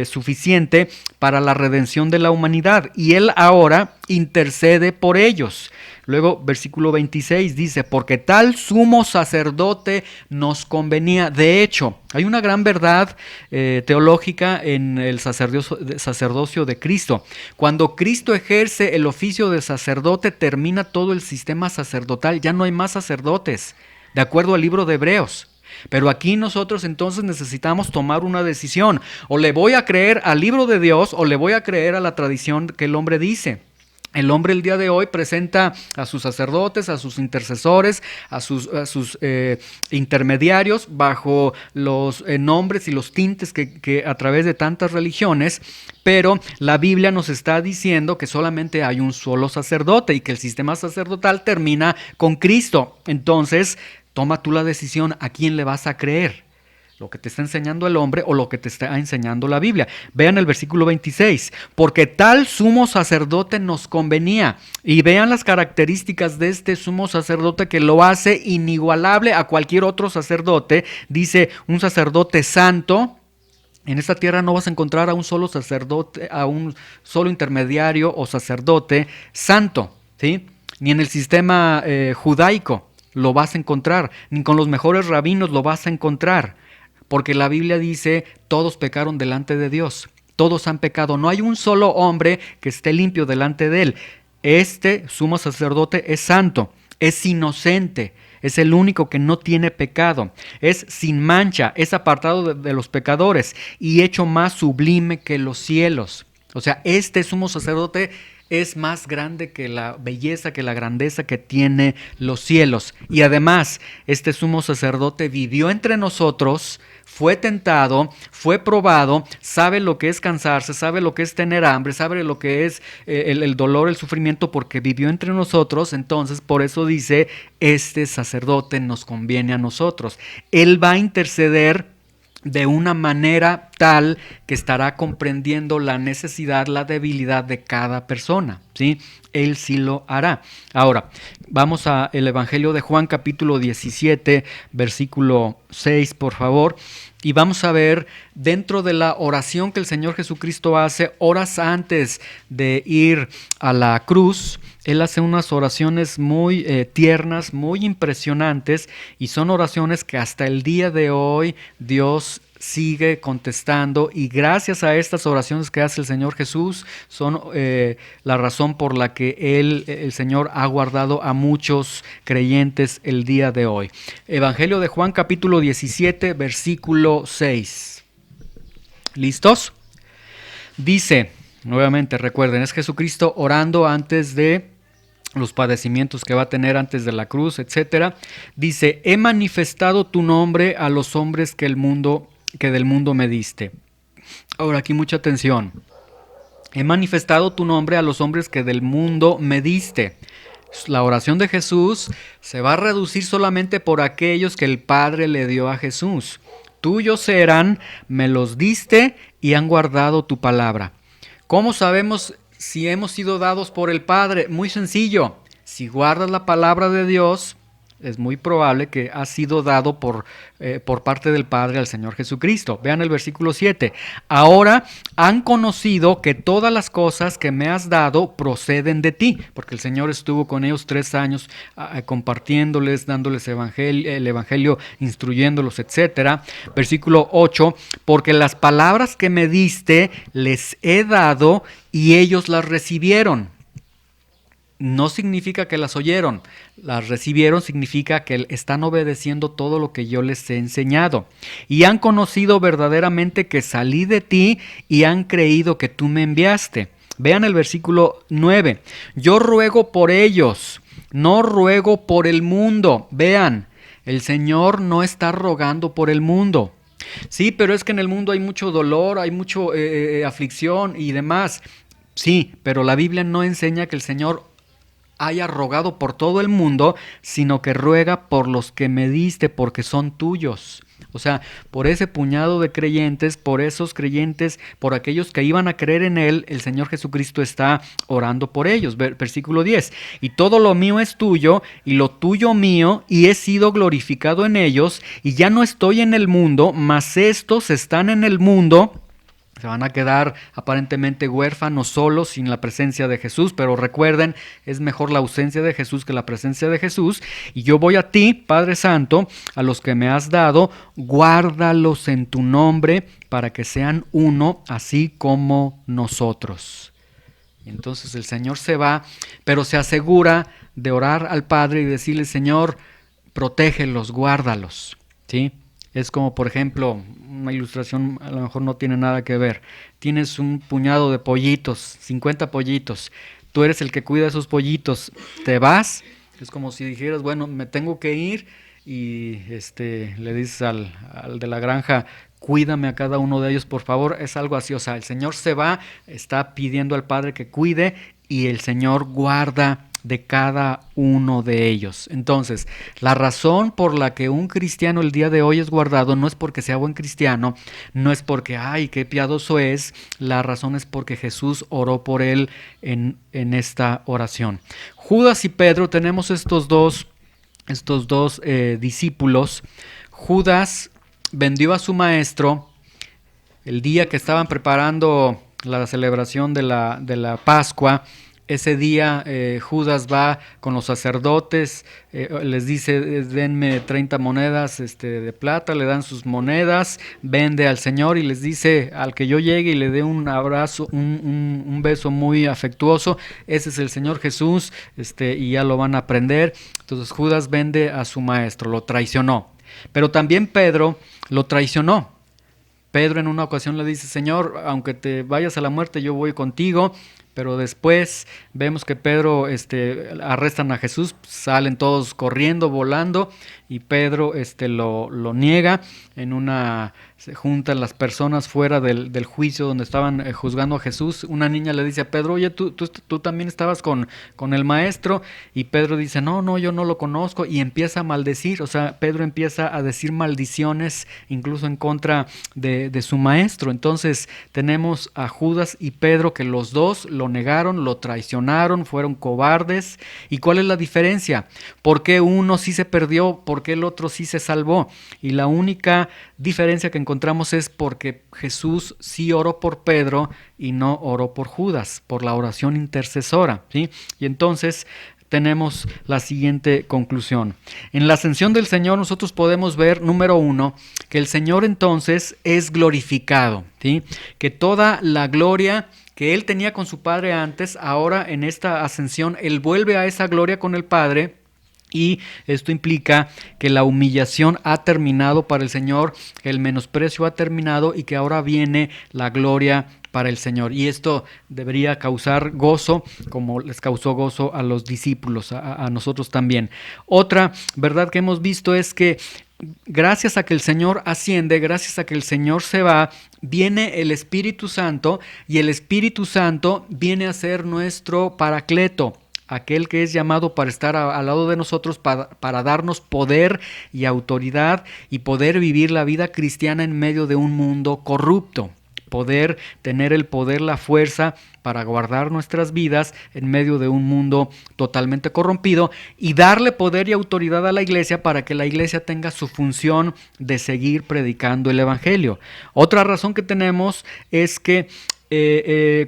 S1: suficiente para la redención de la humanidad. Y Él ahora intercede por ellos. Luego, versículo 26 dice, porque tal sumo sacerdote nos convenía. De hecho, hay una gran verdad teológica en el sacerdocio de Cristo. Cuando Cristo ejerce el oficio de sacerdote, termina todo el sistema sacerdotal. Ya no hay más sacerdotes, de acuerdo al libro de Hebreos. Pero aquí nosotros entonces necesitamos tomar una decisión. O le voy a creer al libro de Dios, o le voy a creer a la tradición que el hombre dice. El hombre el día de hoy presenta a sus sacerdotes, a sus intercesores, a sus intermediarios bajo los nombres y los tintes que a través de tantas religiones, pero la Biblia nos está diciendo que solamente hay un solo sacerdote y que el sistema sacerdotal termina con Cristo. Entonces, Toma tú la decisión a quién le vas a creer. Lo que te está enseñando el hombre o lo que te está enseñando la Biblia. Vean el versículo 26. Porque tal sumo sacerdote nos convenía. Y vean las características de este sumo sacerdote que lo hace inigualable a cualquier otro sacerdote. Dice, un sacerdote santo. En esta tierra no vas a encontrar a un solo sacerdote, a un solo intermediario o sacerdote santo, ¿sí? Ni en el sistema judaico lo vas a encontrar, ni con los mejores rabinos lo vas a encontrar. Porque la Biblia dice, todos pecaron delante de Dios, todos han pecado, no hay un solo hombre que esté limpio delante de él. Este sumo sacerdote es santo, es inocente, es el único que no tiene pecado, es sin mancha, es apartado de los pecadores y hecho más sublime que los cielos. O sea, este sumo sacerdote es más grande que la belleza, que la grandeza que tiene los cielos. Y además, este sumo sacerdote vivió entre nosotros, fue tentado, fue probado, sabe lo que es cansarse, sabe lo que es tener hambre, sabe lo que es el dolor, el sufrimiento, porque vivió entre nosotros. Entonces, por eso dice, este sacerdote nos conviene a nosotros. Él va a interceder de una manera tal que estará comprendiendo la necesidad, la debilidad de cada persona, ¿sí? Él sí lo hará. Ahora, vamos al Evangelio de Juan, capítulo 17, versículo 6, por favor. Y vamos a ver dentro de la oración que el Señor Jesucristo hace horas antes de ir a la cruz. Él hace unas oraciones muy tiernas, muy impresionantes, y son oraciones que hasta el día de hoy Dios sigue contestando, y gracias a estas oraciones que hace el Señor Jesús son la razón por la que el Señor ha guardado a muchos creyentes el día de hoy. Evangelio de Juan, capítulo 17, versículo 6. ¿Listos? Dice, nuevamente recuerden, es Jesucristo orando antes de los padecimientos que va a tener antes de la cruz, etcétera. Dice, he manifestado tu nombre a los hombres que del mundo me diste. Ahora aquí mucha atención. He manifestado tu nombre a los hombres que del mundo me diste. La oración de Jesús se va a reducir solamente por aquellos que el Padre le dio a Jesús. Tuyos eran, me los diste y han guardado tu palabra. ¿Cómo sabemos si hemos sido dados por el Padre? Muy sencillo. Si guardas la palabra de Dios, es muy probable que ha sido dado por parte del Padre al Señor Jesucristo. Vean el versículo 7. Ahora han conocido que todas las cosas que me has dado proceden de ti, porque el Señor estuvo con ellos 3 años compartiéndoles, dándoles el evangelio, instruyéndolos, etc. Versículo 8. Porque las palabras que me diste les he dado y ellos las recibieron. No significa que las oyeron, las recibieron significa que están obedeciendo todo lo que yo les he enseñado. Y han conocido verdaderamente que salí de ti y han creído que tú me enviaste. Vean el versículo 9. Yo ruego por ellos, no ruego por el mundo. Vean, el Señor no está rogando por el mundo. Sí, pero es que en el mundo hay mucho dolor, hay mucho aflicción y demás. Sí, pero la Biblia no enseña que el Señor haya rogado por todo el mundo, sino que ruega por los que me diste, porque son tuyos. O sea, por ese puñado de creyentes, por esos creyentes, por aquellos que iban a creer en Él, el Señor Jesucristo está orando por ellos. Versículo 10. Y todo lo mío es tuyo, y lo tuyo mío, y he sido glorificado en ellos, y ya no estoy en el mundo, mas estos están en el mundo. Se van a quedar aparentemente huérfanos, solos, sin la presencia de Jesús, pero recuerden, es mejor la ausencia de Jesús que la presencia de Jesús. Y yo voy a ti, Padre Santo, a los que me has dado, guárdalos en tu nombre para que sean uno, así como nosotros. Y entonces el Señor se va, pero se asegura de orar al Padre y decirle, Señor, protégelos, guárdalos, ¿sí? Es como, por ejemplo, una ilustración a lo mejor no tiene nada que ver. Tienes un puñado de pollitos, 50 pollitos. Tú eres el que cuida esos pollitos. Te vas, es como si dijeras, bueno, me tengo que ir. Y le dices al de la granja, cuídame a cada uno de ellos, por favor. Es algo así, o sea, el Señor se va, está pidiendo al Padre que cuide y el Señor guarda de cada uno de ellos. Entonces, la razón por la que un cristiano el día de hoy es guardado no es porque sea buen cristiano, no es porque, ay, qué piadoso es, la razón es porque Jesús oró por él en esta oración. Judas y Pedro, tenemos estos dos discípulos. Judas vendió a su maestro el día que estaban preparando la celebración de la Pascua. Ese día Judas va con los sacerdotes, les dice, denme 30 monedas de plata, le dan sus monedas, vende al Señor y les dice, al que yo llegue y le dé un abrazo, un beso muy afectuoso, ese es el Señor Jesús, y ya lo van a aprender. Entonces Judas vende a su maestro, lo traicionó. Pero también Pedro lo traicionó. Pedro en una ocasión le dice, Señor, aunque te vayas a la muerte, yo voy contigo. Pero después vemos que Pedro arrestan a Jesús, salen todos corriendo, volando, y Pedro lo niega. Se juntan las personas fuera del juicio donde estaban juzgando a Jesús. Una niña le dice a Pedro, oye, tú también estabas con el maestro, y Pedro dice, no, yo no lo conozco, y empieza a maldecir. O sea, Pedro empieza a decir maldiciones incluso en contra de su maestro. Entonces tenemos a Judas y Pedro que los dos lo negaron, lo traicionaron, fueron cobardes. ¿Y cuál es la diferencia? ¿Por qué uno sí se perdió? ¿Por qué el otro sí se salvó? Y la única diferencia que encontramos es porque Jesús sí oró por Pedro y no oró por Judas, por la oración intercesora, ¿sí? Y entonces tenemos la siguiente conclusión. En la ascensión del Señor nosotros podemos ver, número 1, que el Señor entonces es glorificado, ¿sí? Que toda la gloria que Él tenía con su Padre antes, ahora en esta ascensión, Él vuelve a esa gloria con el Padre. Y esto implica que la humillación ha terminado para el Señor, que el menosprecio ha terminado y que ahora viene la gloria para el Señor. Y esto debería causar gozo, como les causó gozo a los discípulos, a nosotros también. Otra verdad que hemos visto es que gracias a que el Señor asciende, gracias a que el Señor se va, viene el Espíritu Santo, y el Espíritu Santo viene a ser nuestro paracleto, aquel que es llamado para estar al lado de nosotros, para darnos poder y autoridad y poder vivir la vida cristiana en medio de un mundo corrupto. Poder tener el poder, la fuerza para guardar nuestras vidas en medio de un mundo totalmente corrompido, y darle poder y autoridad a la iglesia para que la iglesia tenga su función de seguir predicando el evangelio. Otra razón que tenemos es que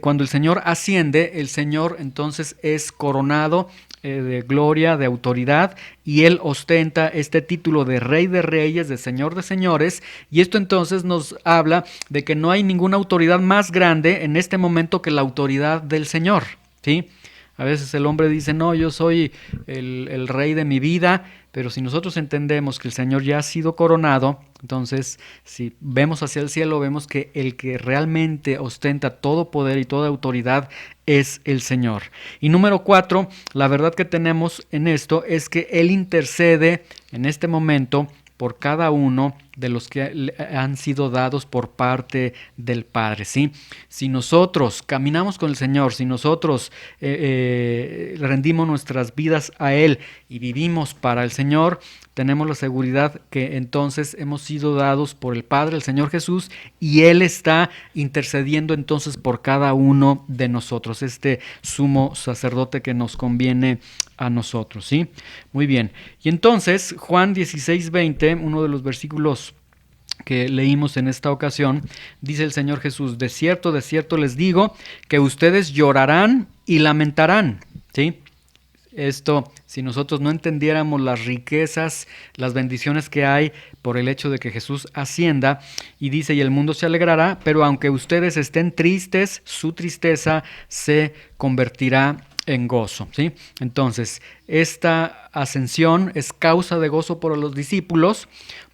S1: cuando el Señor asciende, el Señor entonces es coronado de gloria, de autoridad, y Él ostenta este título de Rey de Reyes, de Señor de Señores, y esto entonces nos habla de que no hay ninguna autoridad más grande en este momento que la autoridad del Señor, ¿sí? A veces el hombre dice, no, yo soy el rey de mi vida, pero si nosotros entendemos que el Señor ya ha sido coronado, entonces si vemos hacia el cielo, vemos que el que realmente ostenta todo poder y toda autoridad es el Señor. Y número 4, la verdad que tenemos en esto es que Él intercede en este momento por cada uno de los que han sido dados por parte del Padre, ¿sí? Si nosotros caminamos con el Señor, si nosotros rendimos nuestras vidas a Él y vivimos para el Señor, tenemos la seguridad que entonces hemos sido dados por el Padre, el Señor Jesús, y Él está intercediendo entonces por cada uno de nosotros, este sumo sacerdote que nos conviene a nosotros, ¿sí? Muy bien. Y entonces, Juan 16:20, uno de los versículos que leímos en esta ocasión, dice el Señor Jesús, de cierto les digo, que ustedes llorarán y lamentarán, ¿sí? Esto, si nosotros no entendiéramos las riquezas, las bendiciones que hay por el hecho de que Jesús ascienda, y dice, y el mundo se alegrará, pero aunque ustedes estén tristes, su tristeza se convertirá en gozo, ¿sí? Entonces, esta ascensión es causa de gozo por los discípulos.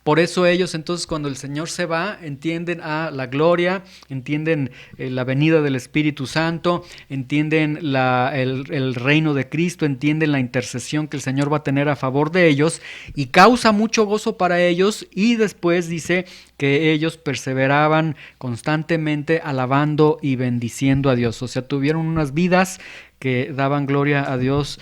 S1: Por eso ellos entonces cuando el Señor se va entienden la gloria, entienden la venida del Espíritu Santo, entienden el reino de Cristo, entienden la intercesión que el Señor va a tener a favor de ellos, y causa mucho gozo para ellos. Y después dice que ellos perseveraban constantemente alabando y bendiciendo a Dios. O sea, tuvieron unas vidas que daban gloria a Dios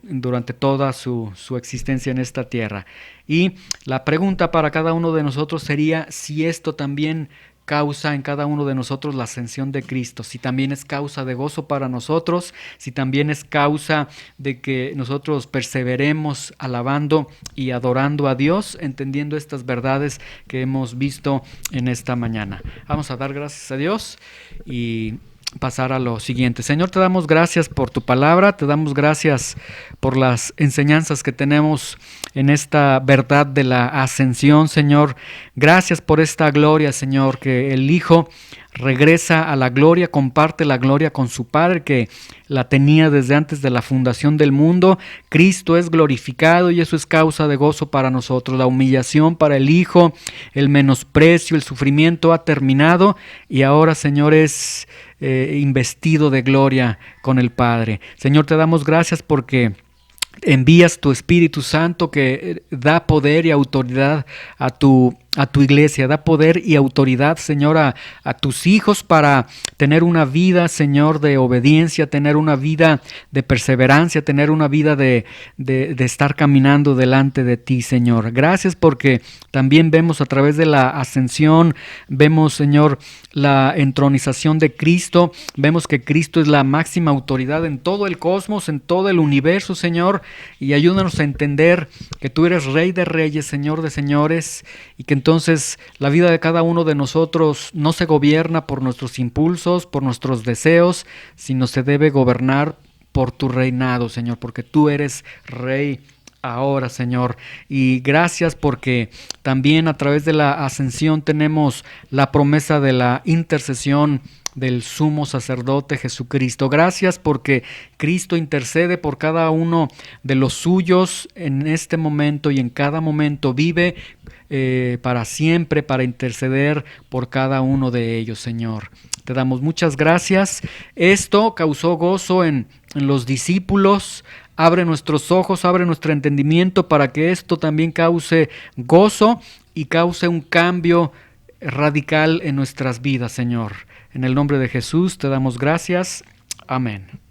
S1: durante toda su existencia en esta tierra. Y la pregunta para cada uno de nosotros sería si esto también causa en cada uno de nosotros la ascensión de Cristo, si también es causa de gozo para nosotros, si también es causa de que nosotros perseveremos alabando y adorando a Dios, entendiendo estas verdades que hemos visto en esta mañana. Vamos a dar gracias a Dios y pasar a lo siguiente. Señor, te damos gracias por tu palabra, te damos gracias por las enseñanzas que tenemos en esta verdad de la ascensión, Señor. Gracias por esta gloria, Señor, que el Hijo regresa a la gloria, comparte la gloria con su Padre, que la tenía desde antes de la fundación del mundo. Cristo es glorificado y eso es causa de gozo para nosotros. La humillación para el Hijo, el menosprecio, el sufrimiento ha terminado y ahora, Señor, es investido de gloria con el Padre. Señor, te damos gracias porque envías tu Espíritu Santo que da poder y autoridad a tu iglesia, da poder y autoridad, Señor, a tus hijos para tener una vida, Señor, de obediencia, tener una vida de perseverancia, tener una vida de estar caminando delante de ti, Señor. Gracias porque también vemos a través de la ascensión, vemos, Señor, la entronización de Cristo, vemos que Cristo es la máxima autoridad en todo el cosmos, en todo el universo, Señor, y ayúdanos a entender que tú eres Rey de Reyes, Señor de Señores, y que entonces la vida de cada uno de nosotros no se gobierna por nuestros impulsos, por nuestros deseos, sino se debe gobernar por tu reinado, Señor, porque tú eres Rey ahora, Señor. Y gracias porque también a través de la ascensión tenemos la promesa de la intercesión del sumo sacerdote Jesucristo. Gracias porque Cristo intercede por cada uno de los suyos en este momento y en cada momento vive para siempre, para interceder por cada uno de ellos, Señor. Te damos muchas gracias. Esto causó gozo en los discípulos. Abre nuestros ojos, abre nuestro entendimiento para que esto también cause gozo y cause un cambio radical en nuestras vidas, Señor. En el nombre de Jesús te damos gracias. Amén.